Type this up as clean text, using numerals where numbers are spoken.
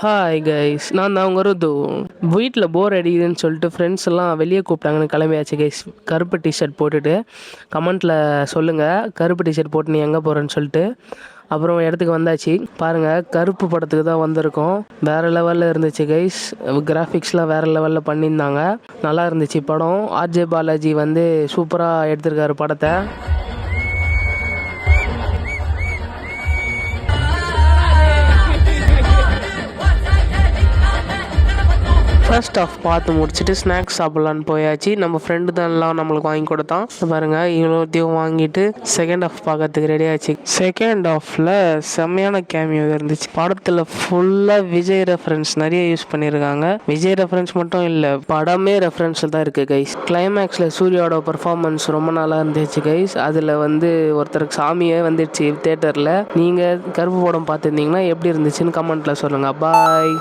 Hi guys, நான் தான் உங்கள் ருது. வீட்டில் போர் அடிக்குதுன்னு சொல்லிட்டு ஃப்ரெண்ட்ஸ் எல்லாம் வெளியே கூப்பிட்டாங்கன்னு கிளம்பியாச்சு கைஸ். கருப்பு டிஷர்ட் போட்டுட்டு கமெண்ட்டில் சொல்லுங்கள் கருப்பு டிஷர்ட் போட்டு நீ எங்கே போகிறேன்னு சொல்லிட்டு. அப்புறம் இடத்துக்கு வந்தாச்சு. பாருங்கள், கருப்பு படத்துக்கு தான் வந்திருக்கோம். வேறு லெவலில் இருந்துச்சு கைஸ். கிராஃபிக்ஸ்லாம் வேறு லெவலில் பண்ணியிருந்தாங்க. நல்லா இருந்துச்சு படம். ஆர்ஜே பாலாஜி வந்து சூப்பராக எடுத்திருக்காரு படத்தை. ஃபர்ஸ்ட் ஆஃப் பார்த்து முடிச்சுட்டு ஸ்நாக்ஸ் சாப்பிட்லான்னு போயாச்சு. நம்ம ஃப்ரெண்டு தான் எல்லாம் நம்மளுக்கு வாங்கி கொடுத்தான். பாருங்கள், இவ்வளோத்தையும் வாங்கிட்டு செகண்ட் ஆஃப் பார்க்கறதுக்கு ரெடி ஆச்சு. செகண்ட் ஆஃபில் செம்மையான கேமியோ இருந்துச்சு. படத்தில் ஃபுல்லாக விஜய் ரெஃபரன்ஸ் நிறைய யூஸ் பண்ணியிருக்காங்க. விஜய் ரெஃபரன்ஸ் மட்டும் இல்லை, படமே ரெஃபரன்ஸில் தான் இருக்குது கைஸ். கிளைமேக்ஸில் சூர்யாவோட பர்ஃபார்மன்ஸ் ரொம்ப நல்லா இருந்துச்சு கைஸ். அதில் வந்து ஒருத்தருக்கு சாமியே வந்துடுச்சு தேட்டரில். நீங்கள் கருப்பு படம் பார்த்துருந்தீங்கன்னா எப்படி இருந்துச்சுன்னு கமெண்ட்டில் சொல்லுங்கள். பாய்.